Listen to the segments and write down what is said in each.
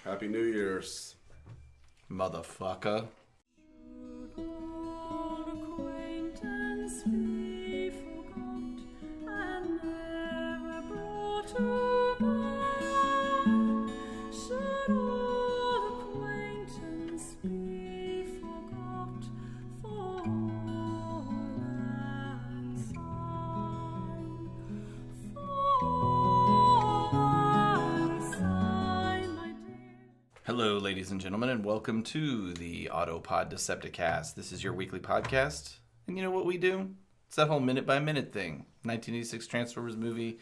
Happy New Year's. Motherfucker. Hello, ladies and gentlemen, and welcome to the Autopod Decepticast. This is your weekly podcast, and you know what we do? It's that whole minute-by-minute thing. 1986 Transformers movie.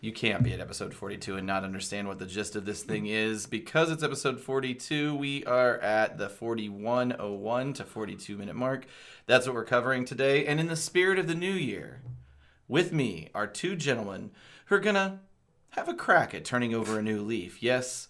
You can't be at episode 42 and not understand what the gist of this thing is. Because it's episode 42, we are at the 41:01 to 42-minute mark. That's what we're covering today. And in the spirit of the new year, with me are two gentlemen who are going to have a crack at turning over a new leaf. Yes,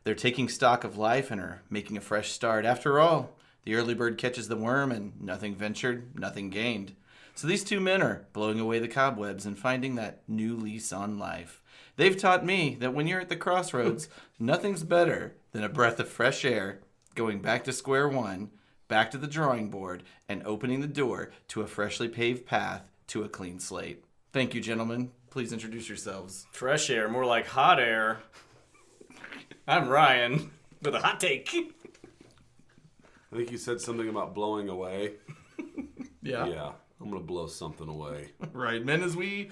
they're taking stock of life and are making a fresh start. After all, the early bird catches the worm, and nothing ventured, nothing gained. So these two men are blowing away the cobwebs and finding that new lease on life. They've taught me that when you're at the crossroads, nothing's better than a breath of fresh air, going back to square one, back to the drawing board, and opening the door to a freshly paved path to a clean slate. Thank you, gentlemen. Please introduce yourselves. Fresh air, more like hot air. I'm Ryan with a hot take. I think you said something about blowing away. Yeah. Yeah, I'm going to blow something away. Right. Men, as we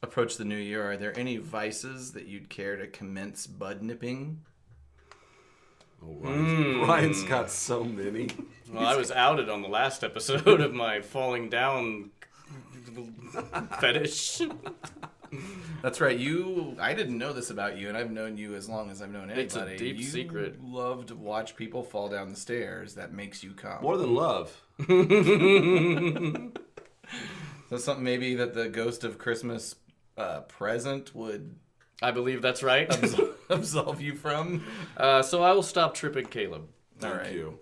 approach the new year, are there any vices that you'd care to commence bud nipping? Oh, Ryan's got so many. Well, I was outed on the last episode of my falling down fetish. That's right. I didn't know this about you, and I've known you as long as I've known anybody. It's a deep secret. You love to watch people fall down the stairs. That makes you come. More than love. So something maybe that the ghost of Christmas present would I believe that's right. absolve you from. So I will stop tripping Caleb. Thank you.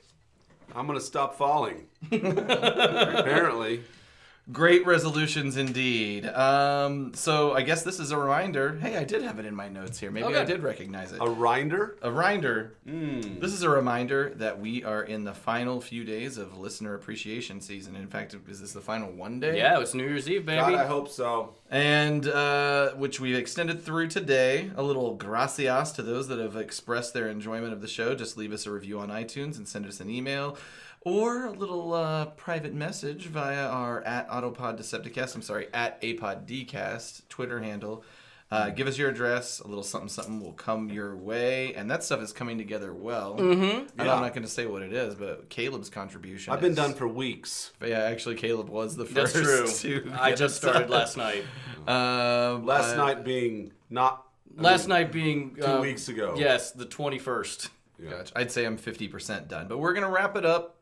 I'm going to stop falling. Apparently. Great resolutions indeed. So I guess this is a reminder. Hey, I did have it in my notes here. Maybe Okay. I did recognize it. A rinder? A reminder. This is a reminder that we are in the final few days of listener appreciation season. In fact, is this the final one day? Yeah, it's New Year's Eve, baby. God, I hope so. And which we've extended through today. A little gracias to those that have expressed their enjoyment of the show. Just leave us a review on iTunes and send us an email. Or a little private message via our at APODDcast Twitter handle. Give us your address. A little something something will come your way. And that stuff is coming together well. Mm-hmm. I'm not going to say what it is, but Caleb's contribution I've been done for weeks. Yeah, actually, Caleb was the first. That's true. I just started last night. Last night being not... Last night being... 2 weeks ago. Yes, the 21st. Yeah. Gotcha. I'd say I'm 50% done. But we're going to wrap it up.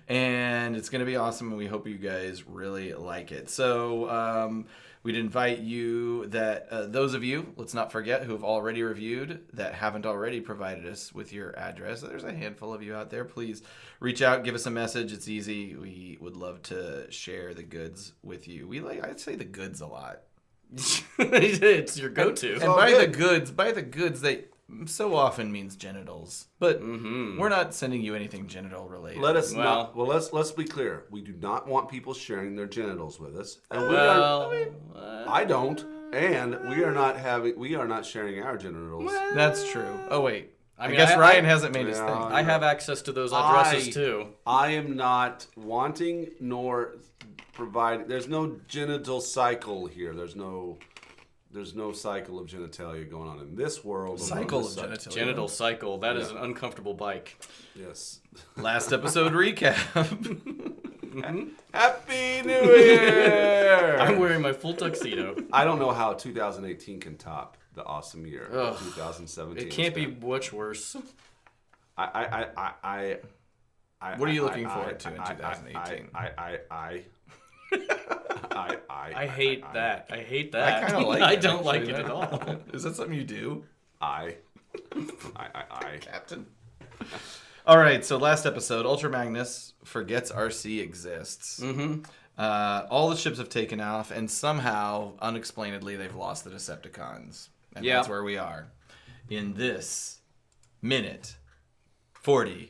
And it's going to be awesome, and we hope you guys really like it. So we'd invite you that those of you, let's not forget, who have already reviewed, that haven't already provided us with your address. There's a handful of you out there. Please reach out, give us a message. It's easy. We would love to share the goods with you. I'd say the goods a lot. It's your go-to. And by the goods, they so often means genitals, but we're not sending you anything genital related. Let's be clear. We do not want people sharing their genitals with us, and I don't, and we are not sharing our genitals. That's true. Oh wait, I mean, guess I Ryan hasn't made his thing. I have access to those addresses too. I am not wanting nor providing. There's no genital cycle here. There's no cycle of genitalia going on in this world. Cycle of genitalia. Genital cycle. That is an uncomfortable bike. Yes. Last episode recap. Happy New Year! I'm wearing my full tuxedo. I don't know how 2018 can top the awesome year of 2017. It can't be much worse. What are you looking forward to in 2018? I hate that. I hate that. I kind of like it. I don't like it at all. Is that something you do? Captain. All right, so last episode, Ultra Magnus forgets RC exists. Mm-hmm. All the ships have taken off, and somehow, unexplainedly, they've lost the Decepticons. And that's where we are. In this minute 41.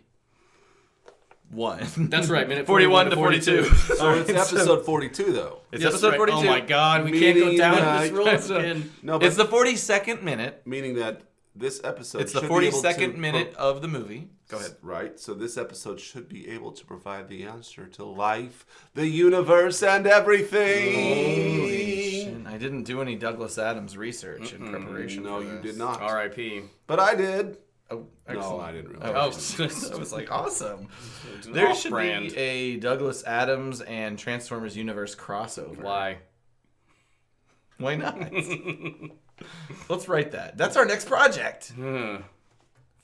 That's right, minute 41 to 42. So it's episode 42, though. It's That's episode right. 42. Oh my God, we can't go Meaning down that- this road again. No, but It's the 42nd minute. meaning that this episode It's the should be able 42nd to minute of the movie. Go ahead. Right. So this episode should be able to provide the answer to life, the universe, and everything. Holy shit. I didn't do any Douglas Adams research in preparation No, for you this. did not. R.I.P. But I did. Oh, No, excellent. I didn't really. Oh, Oh, I was like, awesome. an There should off-brand. be a Douglas Adams and Transformers Universe crossover. Why? Why not? Let's write that. That's our next project.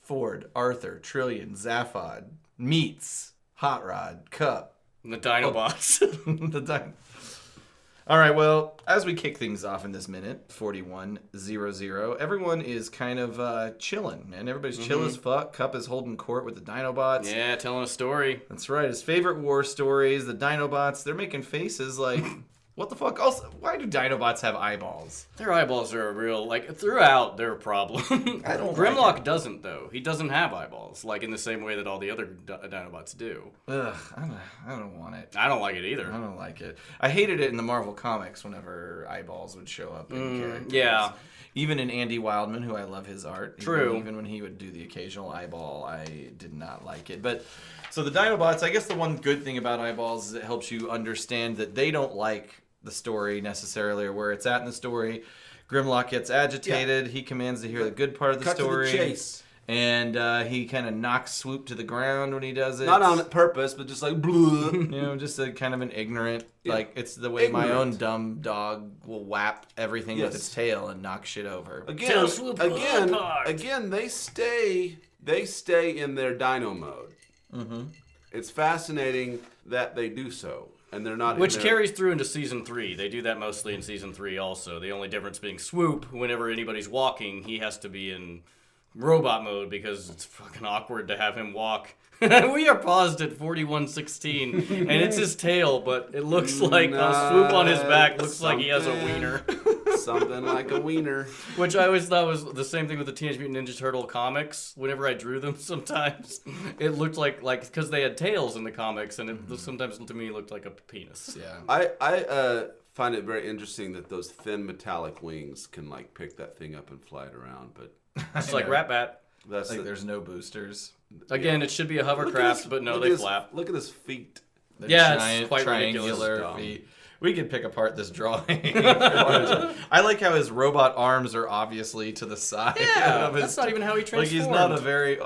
Ford, Arthur, Trillion, Zaphod, meets Hot Rod, Cup, The Dinobots. the time. All right, well, as we kick things off in this minute, 41:00, everyone is kind of chilling, man. Everybody's chill as fuck. Cup is holding court with the Dinobots. Yeah, telling a story. That's right. His favorite war stories, the Dinobots, they're making faces like, what the fuck? Also, why do Dinobots have eyeballs? Their eyeballs are a real, like, throughout, they're a problem. I don't Grimlock like it. doesn't, though. He doesn't have eyeballs, like in the same way that all the other Dinobots do. Ugh, I don't want it. I don't like it either. I don't like it. I hated it in the Marvel comics whenever eyeballs would show up in characters. yeah. Even in Andy Wildman, who I love his art. True. Even when he would do the occasional eyeball, I did not like it. But so the Dinobots, I guess the one good thing about eyeballs is it helps you understand that they don't like the story necessarily or where it's at in the story. Grimlock gets agitated. He commands to hear the good part of the Cut story. to the chase. And he kind of knocks Swoop to the ground when he does it. Not on purpose, but just like, blah. You know, just a kind of an ignorant, like, it's the way my own dumb dog will whap everything with its tail and knock shit over. Tell Swoop apart. Again, they stay in their dino mode. Mm-hmm. It's fascinating that they do so. And they're not Which in their... carries through into season 3. They do that mostly in season 3 also. The only difference being Swoop, whenever anybody's walking, he has to be in robot mode because it's fucking awkward to have him walk. We are paused at 41:16, and it's his tail, but it looks like a Swoop on his back looks like he has a wiener. Something like a wiener. Which I always thought was the same thing with the Teenage Mutant Ninja Turtle comics. Whenever I drew them sometimes, it looked like because they had tails in the comics, and it sometimes to me looked like a penis. Yeah. I find it very interesting that those thin metallic wings can like pick that thing up and fly it around, but It's like Rat Bat. that's Like, there's no boosters. Again, it should be a Look at hovercraft, his- but no, look they at his- flap. Look at his feet. The Yeah, it's giant quite triangular ridiculous. feet. We could pick apart this drawing. I like how his robot arms are obviously to the side. Yeah, of his, that's not even how he like transformed. he's not a very.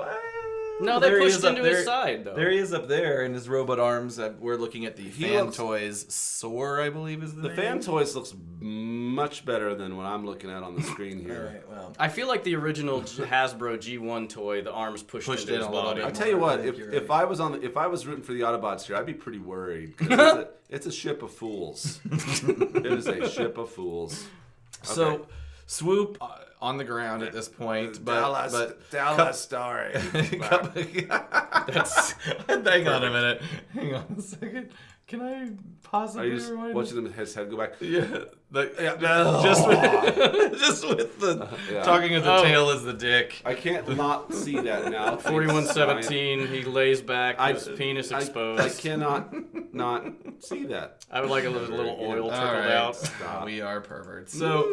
No, they There he pushed is up into his there. side, though. There he is up there in his robot arms. We're looking at the Fan looks- Toys Soar, I believe is the The name. Fan Toys looks much better than what I'm looking at on the screen All here. right, well. I feel like the original Hasbro G1 toy, the arms pushed Pushed into in his a little body. bit. I tell you what, I think you're if right. I was rooting for the Autobots here, I'd be pretty worried. 'Cause it's a ship of fools. It is a ship of fools. So, Okay. Swoop on the ground at this point, but Dallas story. That's hang on a minute. Hang on a second. Can I Are possibly you just rewind? watching his head go back? Yeah, No. just with the Yeah. talking of the Oh. tail as the dick. I can't not see that now. 41:17. He lays back, his penis I exposed. cannot not see that. I would like a little oil All trickled right, out. Stop. we are perverts. So,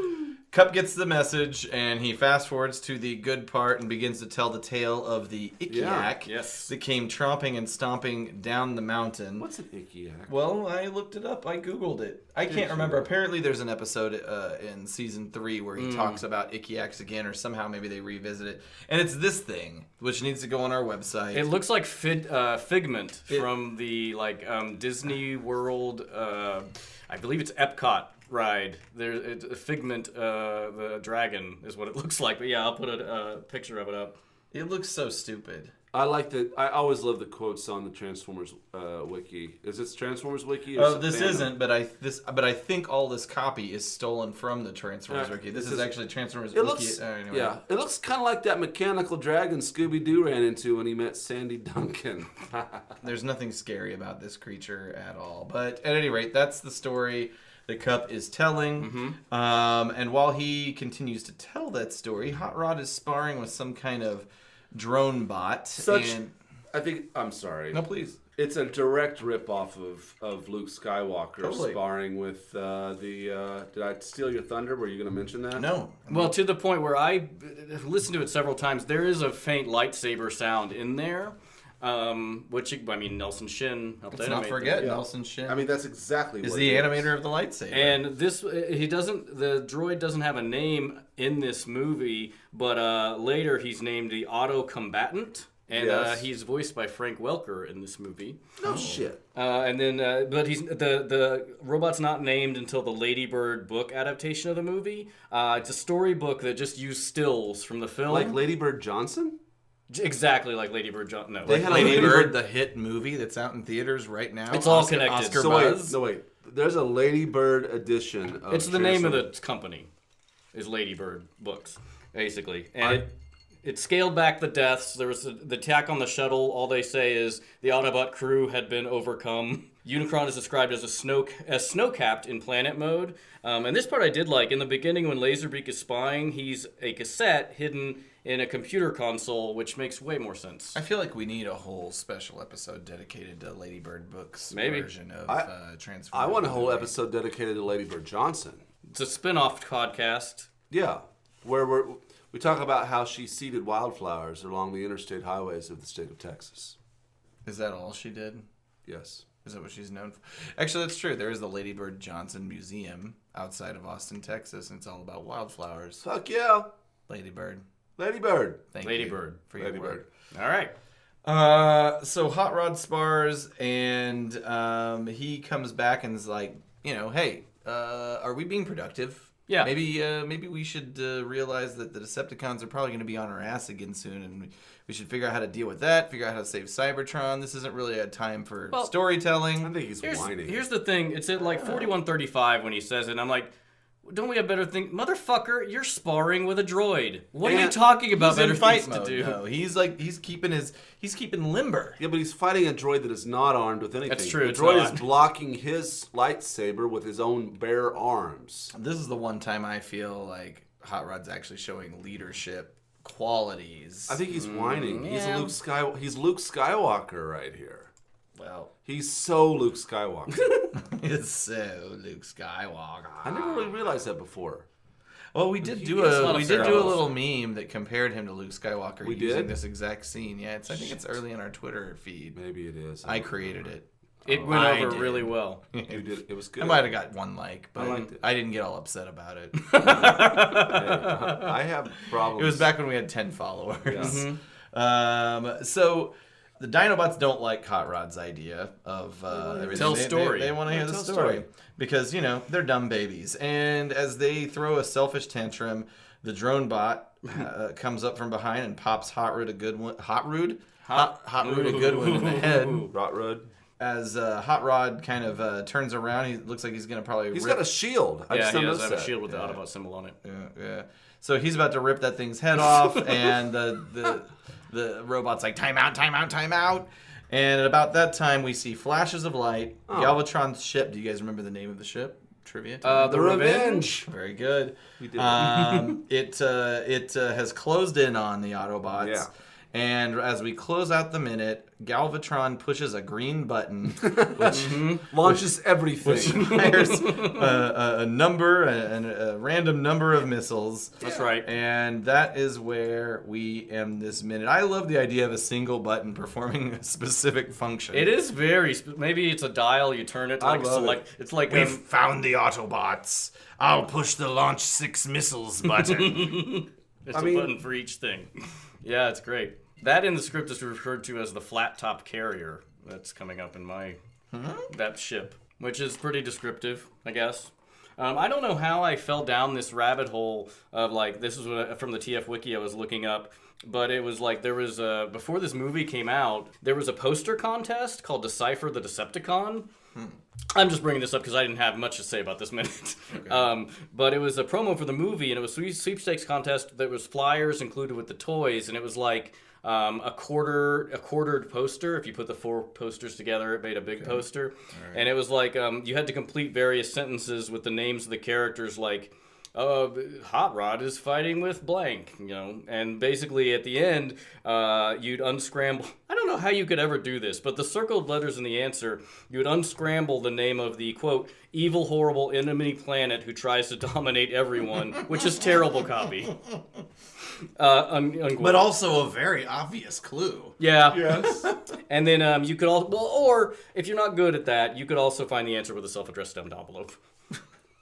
Cup gets the message, and he fast forwards to the good part and begins to tell the tale of the Ick-Yak Yes. that came tromping and stomping down the mountain. What's an Ick-Yak? Well, I looked it up. I Googled it. I can't remember. Apparently, there's an episode in season 3 where he talks about Ick-Yaks again, or somehow maybe they revisit it. And it's this thing, which needs to go on our website. It looks like Figment from the Disney World. I believe it's Epcot ride. It's a Figment, the dragon, is what it looks like. But yeah, I'll put a picture of it up. It looks so stupid. I like that. I always love the quotes on the Transformers wiki. Is this Transformers wiki? Or Oh, is it this fandom? isn't, but I think all this copy is stolen from the Transformers Wiki. This is actually Transformers It Wiki. looks, Anyway. yeah, it looks kind of like that mechanical dragon Scooby-Doo ran into when he met Sandy Duncan. There's nothing scary about this creature at all. But at any rate, that's the story that Cup is telling. And while he continues to tell that story, Hot Rod is sparring with some kind of drone bot. I'm sorry. No, please. It's a direct rip-off of Luke Skywalker Totally. sparring with did I steal your thunder? Were you going to mention that? No. Well, to the point where I listened to it several times, there is a faint lightsaber sound in there, which, I mean, Nelson Shin helped Let's animate not forget Yeah. Nelson Shin. I mean, that's exactly is what the it animator of the lightsaber. And the droid doesn't have a name in this movie, but later he's named the Auto Combatant. And Yes. he's voiced by Frank Welker in this movie. No shit. And then, but he's the robot's not named until the Ladybird book adaptation of the movie. It's a storybook that just used stills from the film, Like Ladybird Johnson? exactly like Ladybird Johnson. No, They like had a Lady Ladybird- Bird, the hit movie that's out in theaters right now. It's all connected. Oscar So Buzz. wait. There's a Ladybird edition of it's the name of Fearsome- the company, is Ladybird Books, basically, and it scaled back the deaths. There was the attack on the shuttle. All they say is the Autobot crew had been overcome. Unicron is described as snow-capped in planet mode. And this part I did like. In the beginning, when Laserbeak is spying, he's a cassette hidden in a computer console, which makes way more sense. I feel like we need a whole special episode dedicated to Ladybird Books Maybe. version of Transformers. I want a whole movie. episode dedicated to Ladybird Johnson. It's a spin-off podcast. Yeah, where we talk about how she seeded wildflowers along the interstate highways of the state of Texas. Is that all she did? Yes. Is that what she's known for? Actually, that's true. There is the Ladybird Johnson Museum outside of Austin, Texas, and it's all about wildflowers. Fuck yeah. Ladybird. Ladybird. Thank Ladybird. you for your Ladybird. work. All right. So Hot Rod spars, and he comes back and is like, hey, are we being productive? Yeah. Maybe we should realize that the Decepticons are probably going to be on our ass again soon, and we should figure out how to deal with that, figure out how to save Cybertron. This isn't really a time for storytelling. I think he's whining. Here's the thing. It's at like 41:35 when he says it, and I'm like, don't we have better things? Motherfucker, you're sparring with a droid. What are you And talking about? He's in Better fight things to mode. do. No, he's keeping limber. Yeah, but he's fighting a droid that is not armed with anything. That's true, The it's droid not. is blocking his lightsaber with his own bare arms. This is the one time I feel like Hot Rod's actually showing leadership qualities. I think he's whining. yeah. He's Luke Skywalker right here. Well, He's so Luke Skywalker. it's so Luke Skywalker. I never really realized that before. Well, we did do gets a lot a of little parallels. meme that compared him to Luke Skywalker We using did? this exact scene. Yeah, I think it's early in our Twitter feed. Maybe it is. I created it. It went I over did. really well. You did. It was good. I might have got one like, but liked it. I didn't get all upset about it. I have problems. It was back when we had 10 followers. So the Dinobots don't like Hot Rod's idea of everything. Tell story. They want to hear the tell story. story. Because, they're dumb babies. And as they throw a selfish tantrum, the drone bot comes up from behind and pops Hot Rod a good one. Hot Rod a good one in the head. Rot Road. As Hot Rod kind of turns around, he looks like he's going to probably He's rip. got a shield. I Yeah, just he does noticed have a that. shield with the Autobot symbol on it. Yeah. So he's about to rip that thing's head off, and the robot's like, time out. And at about that time, we see flashes of light. Galvatron's ship. Do you guys remember the name of the ship? Trivia? The Revenge. Very good. We did. It has closed in on the Autobots. Yeah. And as we close out the minute, Galvatron pushes a green button, which Launches everything. fires a number, a random number of missiles. That's right. And that is where we end this minute. I love the idea of a single button performing a specific function. It is very. Maybe it's a dial. You turn it to I like love select. It's like We've found the Autobots. I'll push the launch 6 missiles button. It's a button for each thing. Yeah, it's great. That in the script is referred to as the flat top carrier. That's coming up in my that ship, which is pretty descriptive, I guess. I don't know how I fell down this rabbit hole of like this is from the TF Wiki I was looking up, but it was like there was before this movie came out, there was a poster contest called Decipher the Decepticon. I'm just bringing this up because I didn't have much to say about this minute. Okay. But it was a promo for the movie, and it was a sweepstakes contest. There was flyers included with the toys, and it was like a quartered poster. If you put the 4 posters together, it made a big poster. Right. And it was like you had to complete various sentences with the names of the characters, like Hot Rod is fighting with blank, and basically at the end, you'd unscramble. I don't know how you could ever do this, but the circled letters in the answer, you would unscramble the name of the, quote, evil, horrible enemy planet who tries to dominate everyone, which is terrible copy. But also a very obvious clue. Yeah. Yes. And then you could or if you're not good at that, you could also find the answer with a self-addressed stamped envelope.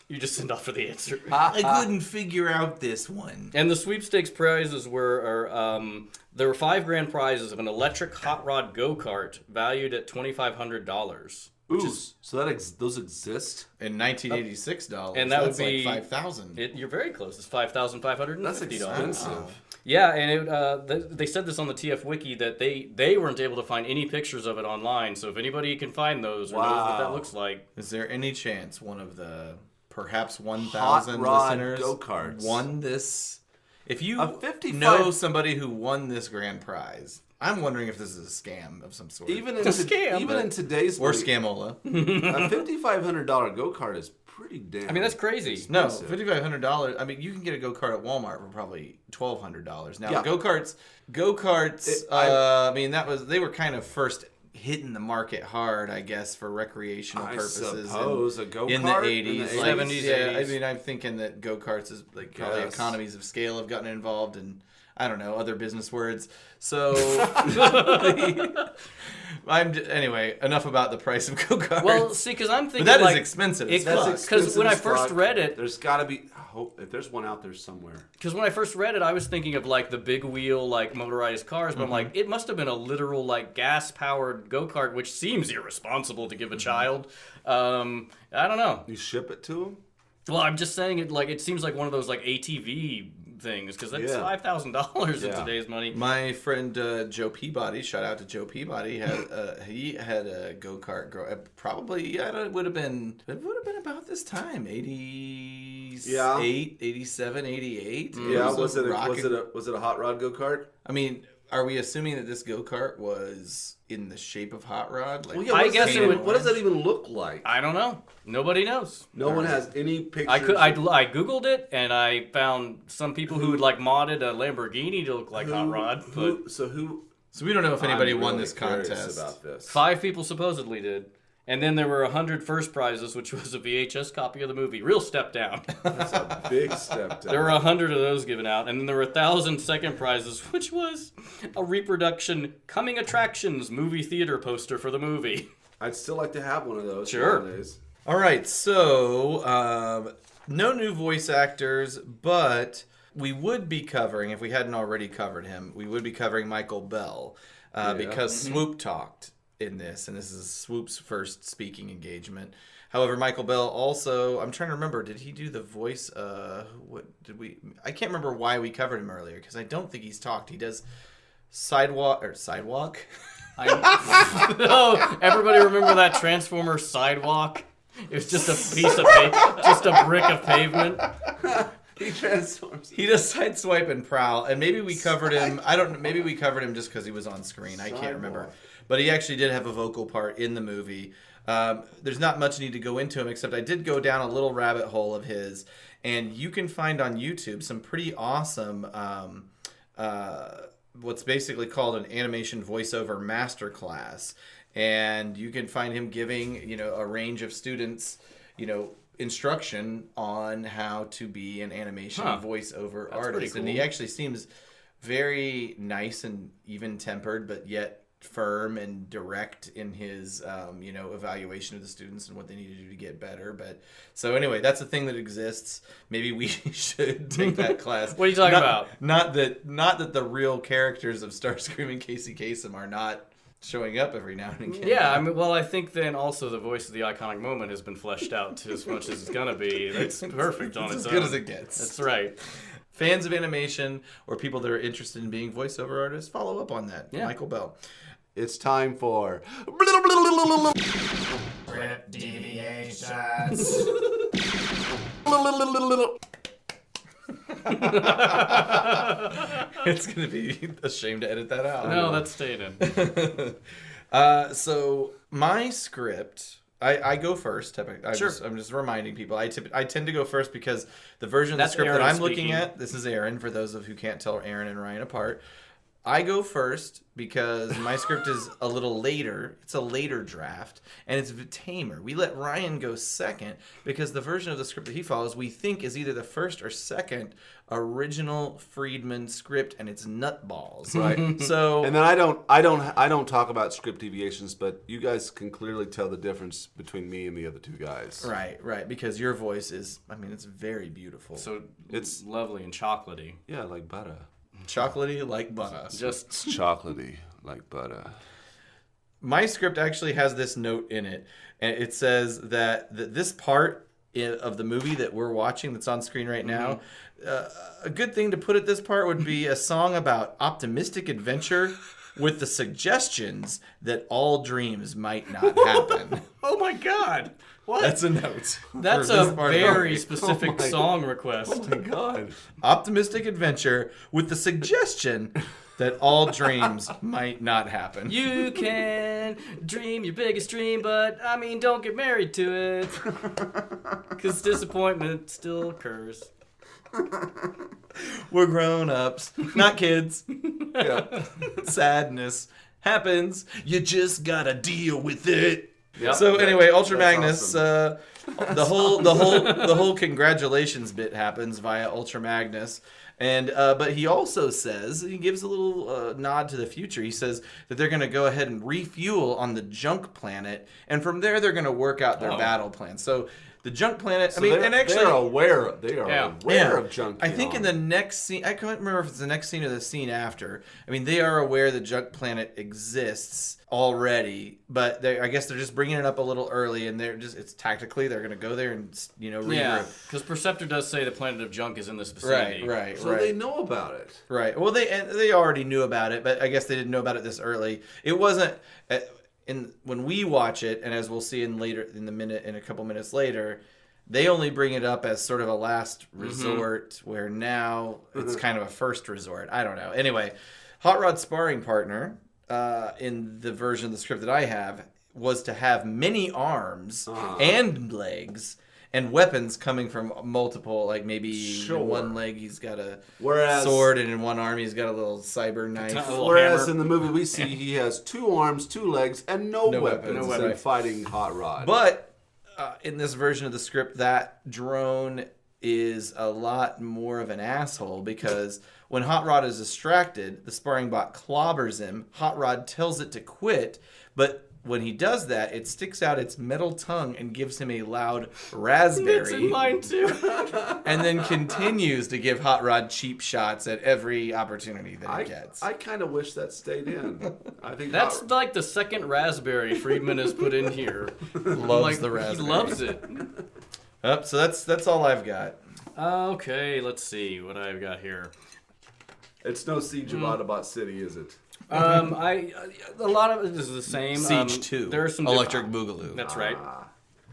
You just send off for the answer. I couldn't figure out this one. And the sweepstakes prizes there were 5 grand prizes of an electric hot rod go-kart valued at $2,500. Ooh, so those exist? In $1986, and that that's would be like $5,000. You're very close. It's $5,550. That's expensive. Yeah, and they said this on the TF Wiki that they weren't able to find any pictures of it online. So if anybody can find those or knows what that looks like, is there any chance one of the perhaps 1,000 Hot Rod listeners Go-Karts won this? If you A 55 know somebody who won this grand prize, I'm wondering if this is a scam of some sort. Even in today's or money, Scamola. a $5,500 go-kart is pretty damn. I mean, that's crazy. No, expensive. $5,500. I mean, you can get a go-kart at Walmart for probably $1,200. Now, Yeah. go-karts. I mean, they were kind of first hitting the market hard, I guess, for recreational purposes. Suppose a go-kart in the 80s, 70s, Yeah, 80s. I mean, I'm thinking that go-karts is like probably Yes. economies of scale have gotten involved, and I don't know, other business words. So, anyway, enough about the price of go-karts. Well, see, because I'm thinking but that is like, expensive. It as fuck. costs. Because when I as first fuck. read it, There's got to be. I hope if there's one out there somewhere. Because when I first read it, I was thinking of like the big wheel, like motorized cars, but I'm like, it must have been a literal like gas powered go kart, which seems irresponsible to give a child. I don't know. You ship it to them. Well, I'm just saying it seems like one of those like ATV things because that's Yeah. $5,000 in Yeah. today's money. My friend Joe Peabody, shout out to Joe Peabody, he had a go kart. Probably it would have been about this time, 88, Yeah. 87, 88. Yeah, was it a a hot rod go kart? I mean, are we assuming that this go kart was in the shape of Hot Rod? Like, Well, yeah, I what guess does it that would- even- What does that even look like? I don't know. Nobody knows. No one has any pictures. I googled it and I found some people who had like modded a Lamborghini to look like Hot Rod, but so we don't know if anybody I'm won really this curious contest. about this. 5 people supposedly did. And then there were 100 first prizes, which was a VHS copy of the movie. Real step down. That's a big step down. There were 100 of those given out. And then there were 1,000 second prizes, which was a reproduction Coming Attractions movie theater poster for the movie. I'd still like to have one of those. Sure. Nowadays. All right, so no new voice actors, but we would be covering, if we hadn't already covered him, we would be covering Michael Bell because Swoop talked in this, and this is Swoop's first speaking engagement. However, Michael Bell also, I'm trying to remember, did he do the voice? I can't remember why we covered him earlier because I don't think he's talked. He does sidewalk. Oh, everybody remember that Transformer sidewalk? It was just a piece of just a brick of pavement. He transforms. He does Sideswipe and Prowl, and maybe we covered him. Maybe we covered him just because he was on screen. I can't remember. But he actually did have a vocal part in the movie. There's not much need to go into him, except I did go down a little rabbit hole of his, and you can find on YouTube some pretty awesome, what's basically called an animation voiceover masterclass. And you can find him giving, a range of students, instruction on how to be an animation voiceover artist. pretty And he cool. actually seems very nice and even-tempered, but yet firm and direct in his, evaluation of the students and what they need to do to get better. But so anyway, that's a thing that exists. Maybe we should take that class. What are you talking about? Not that the real characters of Starscream and Casey Kasem are not showing up every now and again. Yeah, I think then also the voice of the iconic moment has been fleshed out to as much as it's gonna be. That's perfect on It's its as own. good as it gets. That's right. Fans of animation or people that are interested in being voiceover artists, follow up on that. Yeah. Michael Bell. It's time for. Rip Deviations. It's going to be a shame to edit that out. No, that's staying in. So my script I go first. Typically. Sure. I'm just reminding people. I tend to go first because the version of the That's script Aaron that I'm speaking. looking at, this is Aaron, for those of who can't tell Aaron and Ryan apart. I go first because my script is a little later. It's a later draft, and it's tamer. We let Ryan go second because the version of the script that he follows we think is either the first or second original Friedman script, and it's nutballs. Right. So And then I don't talk about script deviations, but you guys can clearly tell the difference between me and the other two guys. right, because your voice is, I mean, it's very beautiful. So It's- lovely and chocolatey. Yeah, like butter. Chocolatey like butter. Just It's chocolatey like butter. My script actually has this note in it, and it says that this part of the movie that we're watching that's on screen right now, a good thing to put at this part would be a song about optimistic adventure with the suggestions that all dreams might not happen. oh my god. What? That's a note. That's for this a part of the very movie. specific song request. Oh my god. Optimistic adventure with the suggestion that all dreams might not happen. You can dream your biggest dream, but I mean, don't get married to it. Because disappointment still occurs. We're grown-ups, not kids. Yeah. Sadness happens. You just gotta deal with it. Yep. So anyway, Ultra That's Magnus, awesome. the whole congratulations bit happens via Ultra Magnus. And but he also says, he gives a little nod to the future. He says that they're going to go ahead and refuel on the junk planet, and from there they're going to work out their battle plan. So the junk planet, So I mean, they're, and actually they're aware. They are Yeah. aware of junk. I think in the next scene, I can't remember if it's the next scene or the scene after. I mean, they are aware the junk planet exists already, but I guess they're just bringing it up a little early, and it's tactically they're going to go there and regroup. Yeah, because Perceptor does say the planet of junk is in this vicinity. Right. so they know about it. Right. Well, they already knew about it, but I guess they didn't know about it this early. It wasn't when we watch it, and as we'll see in a couple minutes later, they only bring it up as sort of a last resort, where now it's kind of a first resort. I don't know. Anyway, Hot Rod's sparring partner in the version of the script that I have was to have many arms and legs and weapons coming from multiple, like maybe in one leg he's got a sword, and in one arm he's got a little cyber knife. Whereas hammer. in the movie we see he has 2 arms, 2 legs, and no weapons. weapons. in Right. fighting Hot Rod. But in this version of the script, that drone is a lot more of an asshole, because when Hot Rod is distracted, the sparring bot clobbers him. Hot Rod tells it to quit, but when he does that, it sticks out its metal tongue and gives him a loud It's raspberry, in mine too. and then continues to give Hot Rod cheap shots at every opportunity that he gets. I kind of wish that stayed in. I think That's like the second raspberry Friedman has put in here. Loves the raspberry. He loves it. So that's all I've got. Okay, let's see what I've got here. it's no Siege of Autobot City, is it? A lot of it is the same. Siege 2. There are some Electric Boogaloo. That's right.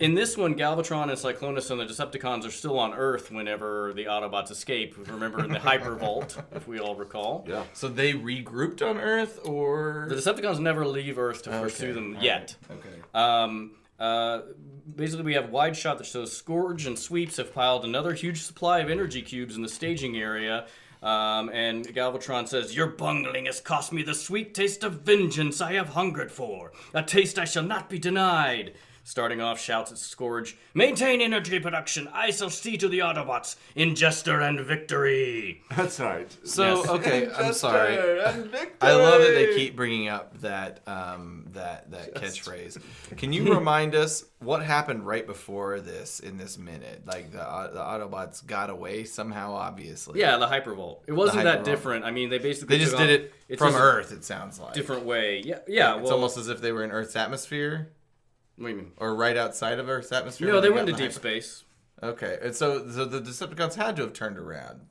In this one, Galvatron and Cyclonus and the Decepticons are still on Earth whenever the Autobots escape. Remember in the Hyper Vault, if we all recall. Yeah. So they regrouped on Earth, or The Decepticons never leave Earth to pursue them yet. Okay. Basically, we have wide shot that shows Scourge and Sweeps have piled another huge supply of energy cubes in the staging area. And Galvatron says, "Your bungling has cost me the sweet taste of vengeance I have hungered for. A taste I shall not be denied." Starting off, shouts at Scourge, "Maintain energy production. I shall see to the Autobots in Jester and victory." That's right. So Yes. okay, I'm sorry. And victory! I love that they keep bringing up that that catchphrase. Can you remind us what happened right before this in this minute? Like the Autobots got away somehow, obviously. Yeah, the Hypervolt. It wasn't that Hypervolt. different. I mean, they basically They just took did off- it it's from just Earth. It sounds like a different way. Yeah. It's Well, almost as if they were in Earth's atmosphere, what do you mean? or right outside of Earth's atmosphere. No, when they got went in into the deep space. Okay, and so the Decepticons had to have turned around,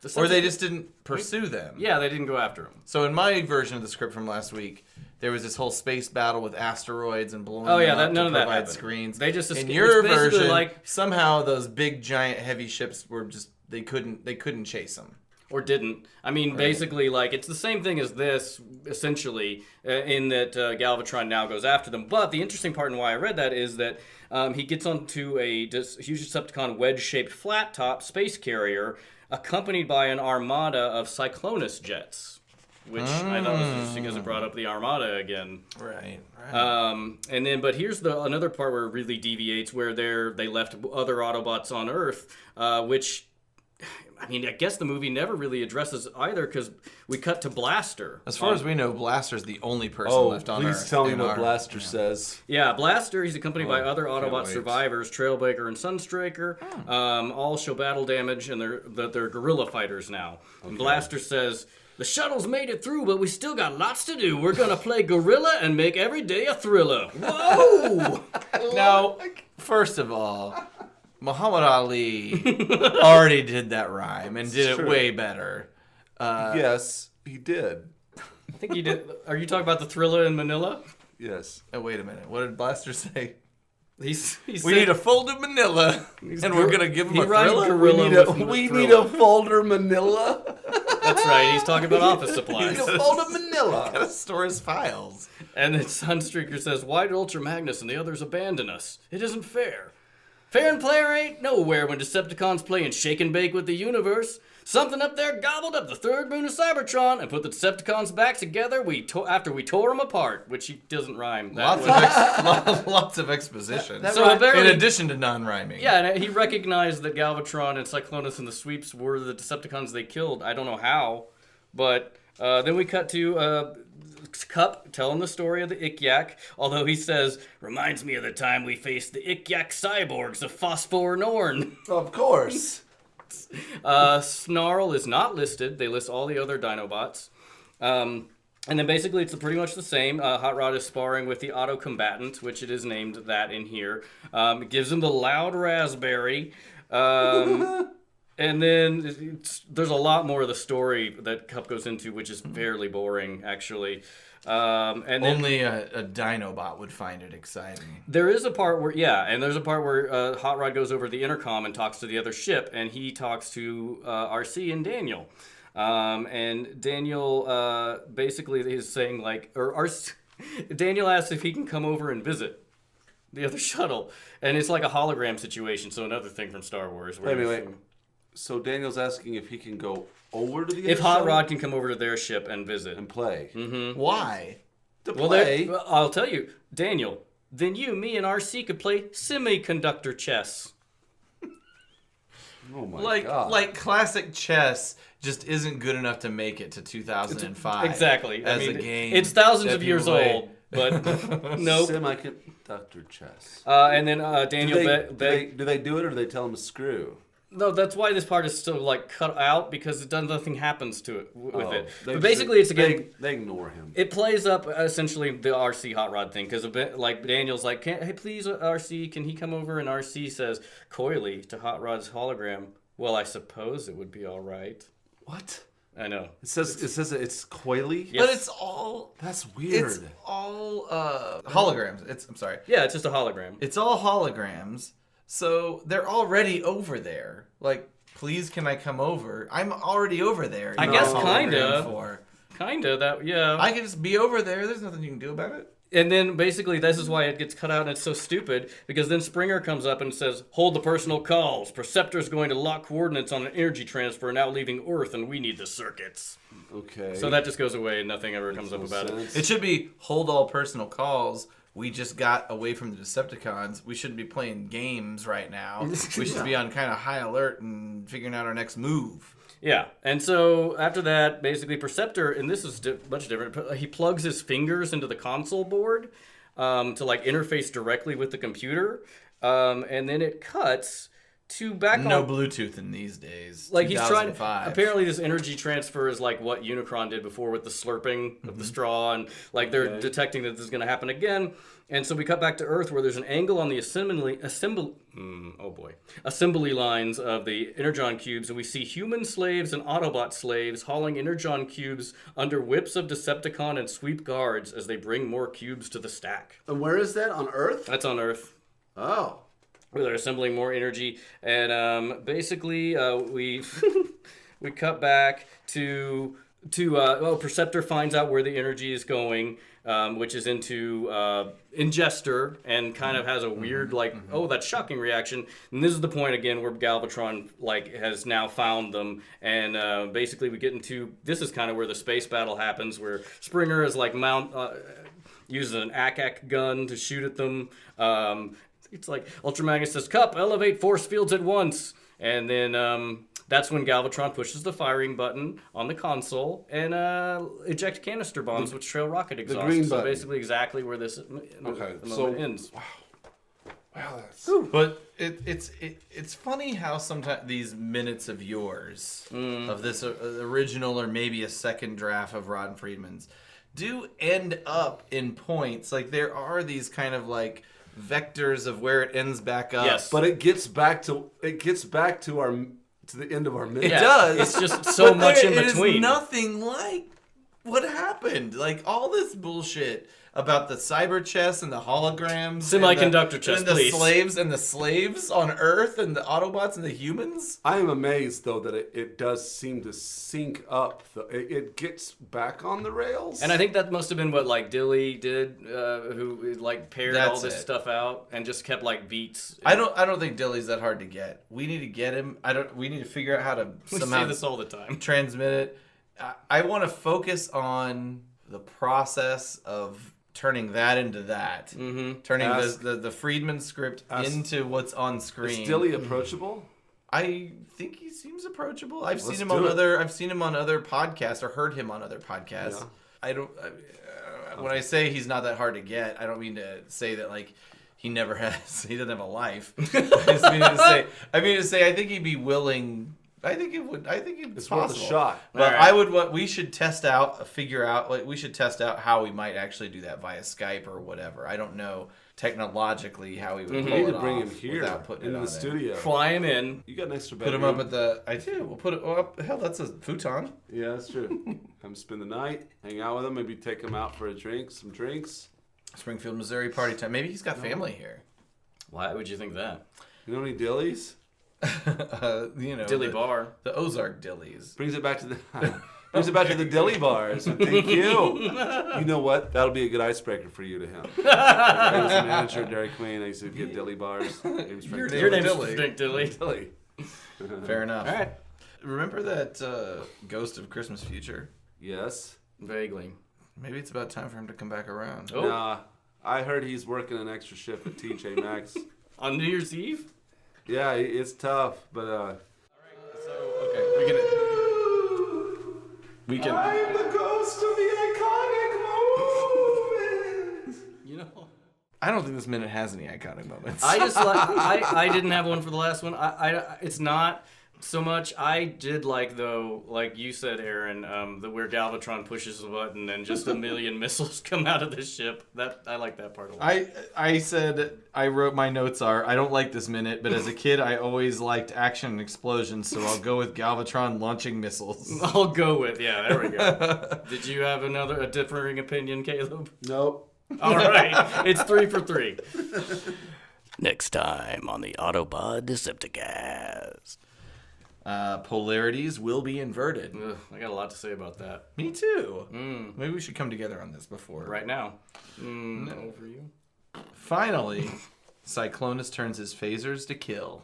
The or they Decepticons- just didn't pursue them. Yeah, they didn't go after him. So in my version of the script from last week, there was this whole space battle with asteroids and blowing Oh, yeah, them up none to of that provide happened. screens. They just in escaped. your It's basically version, like- somehow those big giant heavy ships were just they couldn't chase them. or didn't. I mean, basically, like, it's the same thing as this, essentially, in that Galvatron now goes after them. But the interesting part and why I read that is that he gets onto a huge Decepticon wedge-shaped flat-top space carrier accompanied by an armada of Cyclonus jets, which I thought was interesting because it brought up the armada again. Right. And then, but here's another part where it really deviates, where they left other Autobots on Earth, which... I mean, I guess the movie never really addresses either because we cut to Blaster. As far as we know, Blaster's the only person left on Earth. Please tell me what Blaster says. Yeah, Blaster, he's accompanied by other can't Autobot wait. survivors, Trailbreaker and Sunstriker. All show battle damage, and they're guerrilla fighters now. And Blaster says, "The shuttle's made it through, but we still got lots to do. We're going to play gorilla and make every day a thriller." Whoa! Now, first of all... Muhammad Ali already did that rhyme and did it true. way better. Yes, he did. I think you did. Are you talking about the thriller in Manila? Yes. Oh, wait a minute. What did Blaster say? We We need a folded Manila, and we're going to give him he a rhymed thriller? gorilla with We thriller. need a folder Manila. That's right. He's talking about office supplies. A folder Manila. Gotta store his files. And then Sunstreaker says, "Why did Ultra Magnus and the others abandon us? It isn't fair. Fair and player ain't nowhere when Decepticons playing shake and bake with the universe. Something up there gobbled up the third moon of Cybertron and put the Decepticons back together after we tore them apart," which he doesn't rhyme. Lots of exposition. So apparently- in addition to non-rhyming. Yeah, and he recognized that Galvatron and Cyclonus and the Sweeps were the Decepticons they killed. I don't know how, but then we cut to Cup telling the story of the Ick Yak, although he says, "Reminds me of the time we faced the Ick Yak cyborgs of Phosphor Norn." Of course. Snarl is not listed. They list all the other Dinobots. And then basically it's pretty much the same. Hot Rod is sparring with the Auto Combatant, which it is named that in here. It gives him the loud raspberry. And then there's a lot more of the story that Cup goes into, which is fairly boring, actually. And then Only a Dinobot would find it exciting. there is a part where, Hot Rod goes over the intercom and talks to the other ship, and he talks to RC and Daniel. And Daniel basically is saying, Daniel asks if he can come over and visit the other shuttle. And it's like a hologram situation, so another thing from Star Wars. Wait. So Daniel's asking if he can go over to the If other Hot shuttle Rod can come over to their ship and visit. and play. Why? To Well, play. I'll tell you, Daniel, then you, me, and RC could play semi-conductor chess. Oh my god. Like classic chess just isn't good enough to make it to 2005. Exactly. As a game. It's thousands that of years people play. old, but nope. Semi-conductor chess. And then Daniel Do they do it or do they tell him to screw? No, that's why this part is still cut out because nothing happens to it with it. They But basically, it's again. they ignore him. It plays up essentially the RC Hot Rod thing because Daniel's like, "Hey, please, RC, can he come over?" And RC says coyly to Hot Rod's hologram, "Well, I suppose it would be all right." What? I know. It says it's coily. Yes. But it's all... That's weird. It's all holograms. I'm sorry. Yeah, it's just a hologram. It's all holograms. So they're already over there. Like, please, can I come over? I'm already over there. I You guess know, kinda. hologram for. Kinda that, yeah. I can just be over there. There's nothing you can do about it. And then basically this is why it gets cut out and it's so stupid because then Springer comes up and says, "Hold the personal calls. Perceptor's going to lock coordinates on an energy transfer now leaving Earth and we need the circuits." Okay. So that just goes away and nothing ever comes up about it. It should be hold all personal calls. We just got away from the Decepticons. We shouldn't be playing games right now. We should be on kind of high alert and figuring out our next move. Yeah, and so after that, basically Perceptor, and this is much different, he plugs his fingers into the console board to interface directly with the computer, and then it cuts to back No on... Bluetooth in these days. Like he's trying. 2005. Apparently, this energy transfer is like what Unicron did before with the slurping of the straw, and they're detecting that this is going to happen again. And so we cut back to Earth, where there's an angle on the assembly lines of the Energon cubes, and we see human slaves and Autobot slaves hauling Energon cubes under whips of Decepticon and sweep guards as they bring more cubes to the stack. And where is that? On Earth? That's on Earth. Oh. Where they're assembling more energy, and basically we we cut back to Perceptor finds out where the energy is going, which is into Ingester, and kind of has a weird that's shocking reaction. And this is the point again where Galvatron has now found them, and basically we get into this is kind of where the space battle happens, where Springer is uses an Ick Yack gun to shoot at them. It's like Ultramagnus says, "Cup, elevate force fields at once," and then. That's when Galvatron pushes the firing button on the console and eject canister bombs, which trail rocket exhaust. The green so button. basically exactly where this moment ends. Wow, that's... But it's funny how sometimes these minutes of yours, of this original or maybe a second draft of Ron Friedman's, do end up in points. Like, there are these kind of vectors of where it ends back up. Yes. But it gets back to the end of our minute. It does. It's just so much in It between. is nothing like what happened. Like, all this bullshit about the cyber chess and the holograms, Semi-conductor chess, and the please. slaves on Earth, and the Autobots and the humans. I am amazed, though, that it does seem to sync up. It gets back on the rails. And I think that must have been what Dilly did, who paired all That's this it. stuff out and just kept beats. I don't think Dilly's that hard to get. We need to get him. We need to figure out how to We somehow say this all the time. transmit it. I want to focus on the process of turning that into that. Mm-hmm. Turning the Friedman script into what's on screen. Is Dilly approachable? I think he seems approachable. I've Let's seen him do on it. other podcasts or heard him on other podcasts. Yeah. When I say he's not that hard to get, I don't mean to say that he doesn't have a life. I mean to say I think he'd be willing. I think it's It's possible. worth a shot. But Alright. we should test out, we should test out how we might actually do that via Skype or whatever. I don't know technologically how we would We pull need it to bring him off here without putting into it on the there. studio. Fly him in. You got an extra Put bedroom. him up at the. I do. We'll put it up. Hell, that's a futon. Yeah, that's true. Come spend the night, hang out with him, maybe take him out for a drink, some drinks. Springfield, Missouri party time. Maybe he's got family here. Why would you think that? You know any dillies? Dilly Bar. The Ozark Dillies. Brings it back to the dilly bars. So thank you. You know what? That'll be a good icebreaker for you to him. I was a manager at Dairy Queen. I used to get dilly bars. Your Your name's Dilly. Frank Dilly. Dilly. Fair enough. All right. Remember that Ghost of Christmas Future? Yes. Vaguely. Maybe it's about time for him to come back around. Oh. Nah. I heard he's working an extra shift at TJ Maxx. On New Year's Eve? Yeah, it's tough, but So okay, we can. I'm the ghost of the iconic moment. You know. I don't think this minute has any iconic moments. I just I didn't have one for the last one. It's not so much. I did though, like you said, Aaron, where Galvatron pushes the button and just a million missiles come out of the ship. That I like that part a lot. I said I wrote my notes are I don't like this minute, but as a kid I always liked action and explosions, so I'll go with Galvatron launching missiles. I'll go with there we go. Did you have a differing opinion, Caleb? Nope. All right, it's 3 for 3. Next time on the Autobot Decepticast. Polarities will be inverted. Ugh, I got a lot to say about that Me too. Maybe we should come together on this before. right now. No for you. Finally, Cyclonus turns his phasers to kill.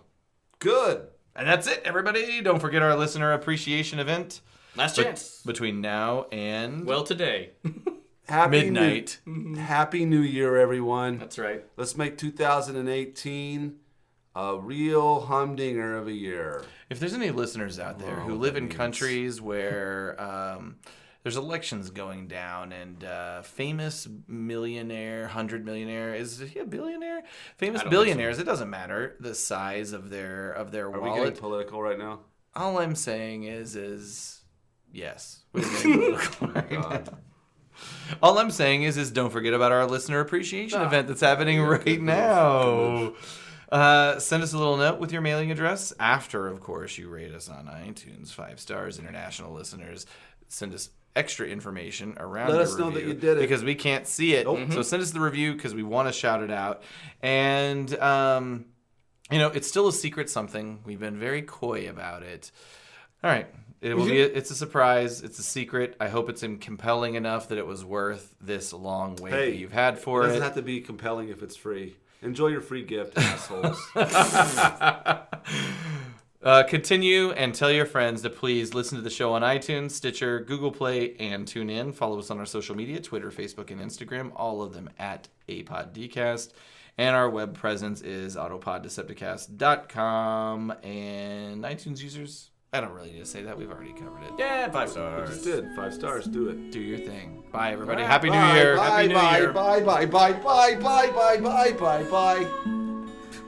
Good. And that's it, everybody. Don't forget our listener appreciation event Last chance. between now and Well, today. Happy midnight. Happy New Year, everyone. That's right. Let's make 2018 a real humdinger of a year. If there's any listeners out there who live in countries where there's elections going down and famous millionaire, 100 millionaire, is he a billionaire? Famous I don't billionaires, it doesn't matter the size of their Are we getting wallet. political right now? All I'm saying is yes. We're getting political right now. All I'm saying is don't forget about our listener appreciation event that's happening right now. Send us a little note with your mailing address after, of course, you rate us on iTunes 5 stars. International listeners, send us extra information around Let your us know that review you did it. because we can't see it. So send us the review because we want to shout it out. And it's still a secret something. We've been very coy about it. All right, It will be. It's a surprise. It's a secret. I hope it's compelling enough that it was worth this long wait that you've had for it. It doesn't have to be compelling if it's free. Enjoy your free gift, assholes. Continue and tell your friends to please listen to the show on iTunes, Stitcher, Google Play, and TuneIn. Follow us on our social media, Twitter, Facebook, and Instagram, all of them at APodDcast. And our web presence is autopoddecepticast.com. And iTunes users, I don't really need to say that. We've already covered it. Yeah, 5 stars. Just did 5 stars. Do it. Do your thing. Bye, everybody. Happy New Year. Bye, Happy New bye, Year. bye, bye, bye, bye, bye, bye, bye, bye, bye.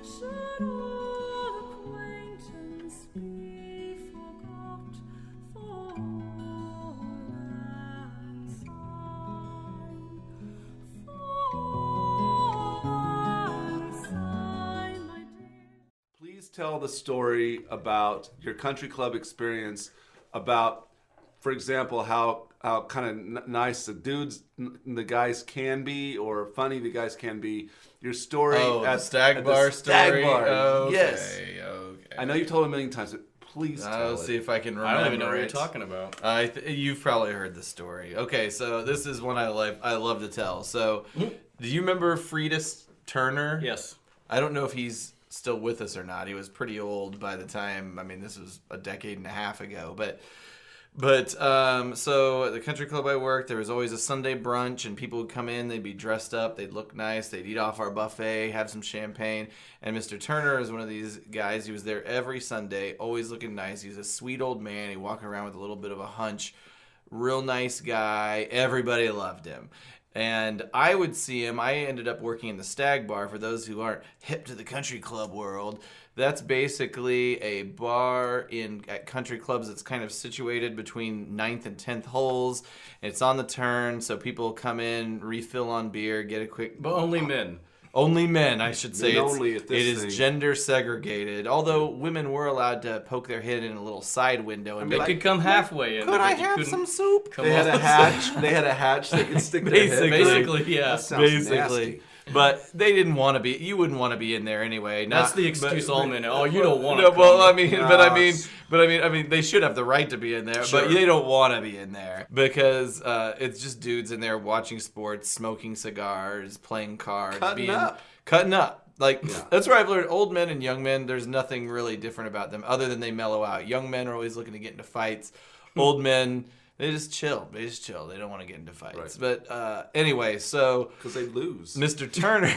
Should all acquaintance be forgot for ransom? My dear. Please tell the story about your country club experience, about, for example, how kind of nice the guys can be, or funny the guys can be. Your story at Stag Bar story. Stag Bar. Okay, Yes. Okay. I know you've told it a million times, but please tell I'll it. see if I can remember. I don't even know what it. you're talking about. You've probably heard the story. Okay, so this is one I love to tell. So, do you remember Friedis Turner? Yes. I don't know if he's still with us or not. He was pretty old by the time. I mean, this was a decade and a half ago. But so at the country club I worked, there was always a Sunday brunch, and people would come in. They'd be dressed up. They'd look nice. They'd eat off our buffet, have some champagne. And Mr. Turner is one of these guys. He was there every Sunday, always looking nice. He's a sweet old man. He walked around with a little bit of a hunch. Real nice guy. Everybody loved him. And I would see him. I ended up working in the Stag Bar. For those who aren't hip to the country club world, that's basically a bar at country clubs that's kind of situated between 9th and 10th holes. It's on the turn, so people come in, refill on beer, get a quick... But only men. Only men, I should say. Men only at this it is thing. gender segregated. Although women were allowed to poke their head in a little side window and be They like, could come halfway in. could but I you have couldn't some soup? come They had up. a hatch. They had a hatch. They could stick their head. Basically, yeah. That sounds Basically. nasty. But they didn't want to be. You wouldn't want to be in there anyway. That's the excuse all men. Oh, you don't want to. No, well, I mean, No, but I mean, they should have the right to be in there, Sure. but they don't want to be in there because it's just dudes in there watching sports, smoking cigars, playing cards, Cutting up. cutting up. Like Yeah. that's where I've learned. Old men and young men, there's nothing really different about them other than they mellow out. Young men are always looking to get into fights. Old men, they just chill. They don't want to get into fights. Right. But anyway, so Because they lose. Mr. Turner.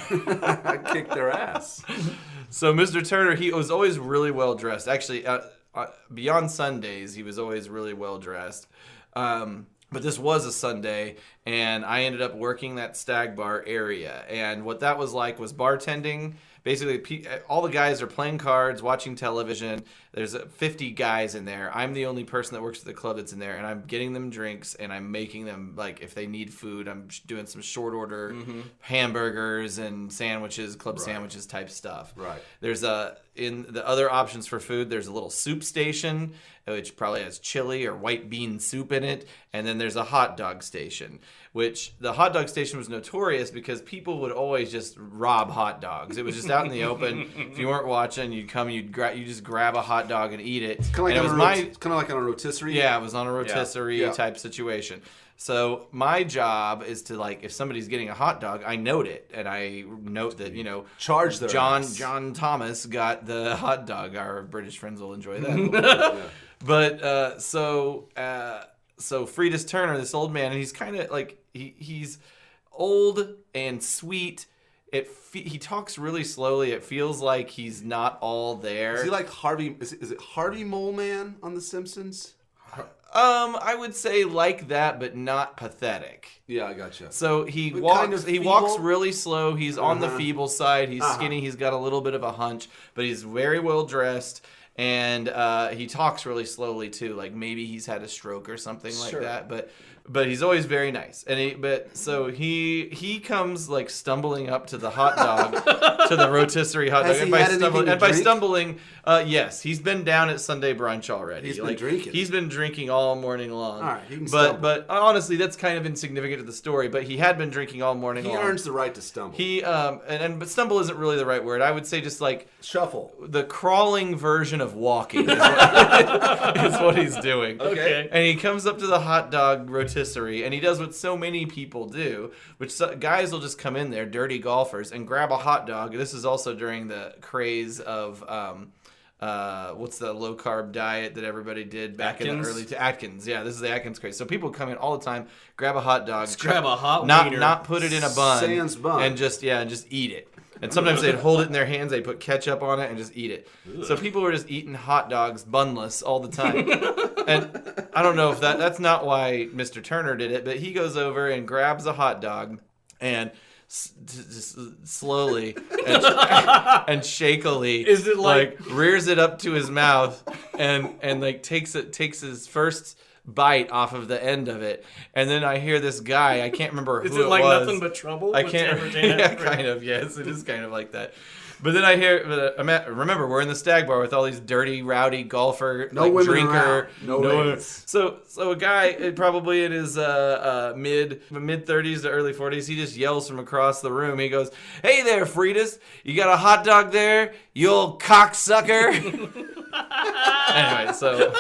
I kicked their ass. So Mr. Turner, he was always really well dressed. Actually, beyond Sundays, he was always really well dressed. But this was a Sunday, and I ended up working that Stag Bar area. And what that was like was bartending. Basically, all the guys are playing cards, watching television. There's 50 guys in there. I'm the only person that works at the club that's in there, and I'm getting them drinks, and I'm making them, like, if they need food, I'm doing some short order hamburgers and sandwiches, club sandwiches type stuff. Right. There's in the other options for food, there's a little soup station, which probably has chili or white bean soup in it. And then there's a hot dog station, which the hot dog station was notorious because people would always just rob hot dogs. It was just out in the open. If you weren't watching, you'd come, you just grab a hot dog and eat it. Kind And of it like, was on like on a rotisserie. yeah, it was on a rotisserie Yeah. type situation. So my job is to, like, if somebody's getting a hot dog, I note it, and I note that, Charge their ass. John Thomas got the hot dog. Our British friends will enjoy that. But so Friedis Turner, this old man, and he's kind of like he's old and sweet. He talks really slowly. It feels like he's not all there. Is he like Harvey? Is it Harvey Mole Man on The Simpsons? I would say like that, but not pathetic. Yeah, I gotcha. So he But walks. kind of he feeble? walks really slow. He's on the Uh-huh. feeble side. He's skinny. He's got a little bit of a hunch, but he's very well dressed. And he talks really slowly too. Like maybe he's had a stroke or something like Sure. that. But he's always very nice, and he comes like stumbling up to the hot dog, to the rotisserie hot dog, Has he had anything to by drink? stumbling, yes, he's been down at Sunday brunch already. He's been drinking. He's been drinking all morning long. All right, he can stumble. but honestly, that's kind of insignificant to the story. But he had been drinking all morning He long. earns the right to stumble. But stumble isn't really the right word. I would say just like Shuffle. the crawling version of walking is what he's doing. Okay. And he comes up to the hot dog rotisserie, and he does what so many people do, which guys will just come in there, dirty golfers, and grab a hot dog. This is also during the craze of what's the low carb diet that everybody did back in the early Atkins. Yeah, this is the Atkins craze. So people come in all the time, grab a hot dog, grab a hot wiener. not put it in a bun, Sans bun. and just eat it. And sometimes they'd hold it in their hands, they'd put ketchup on it and just eat it. Ugh. So people were just eating hot dogs bunless all the time. And I don't know if that's not why Mr. Turner did it, but he goes over and grabs a hot dog and just slowly and shakily is it like rears it up to his mouth and like takes his first bite off of the end of it, and then I hear this guy, I can't remember who it was. Is it like Nothing But Trouble? I can't. Yeah, kind of. Yes, it is kind of like that. But then I hear, remember, we're in the Stag Bar with all these dirty, rowdy golfer, no women drinker, around. No women. So a guy, probably in his mid 30s to early 40s, he just yells from across the room. He goes, "Hey there, Fritas, you got a hot dog there, you old cocksucker." Anyway, so.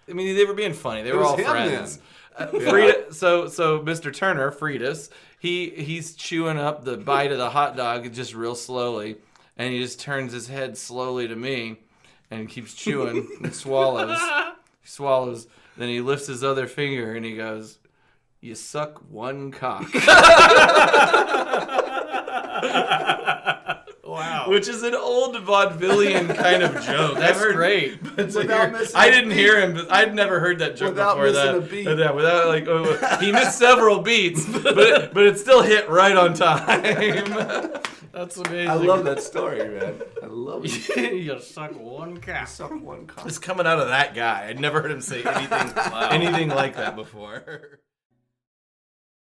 I mean, they were being funny. They were all friends. Frida, so Mr. Turner, Fritas, he's chewing up the bite of the hot dog just real slowly, and he just turns his head slowly to me, and keeps chewing and swallows. He swallows. Then he lifts his other finger and he goes, "You suck one cock." Wow. Which is an old vaudevillian kind of joke. That's great. I didn't hear him, but I'd never heard that joke Without before missing that. a beat. Yeah, without he missed several beats, but it still hit right on time. That's amazing. I love that story, man. I love it. You suck one cock. Suck one cock. It's coming out of that guy. I'd never heard him say anything like that before.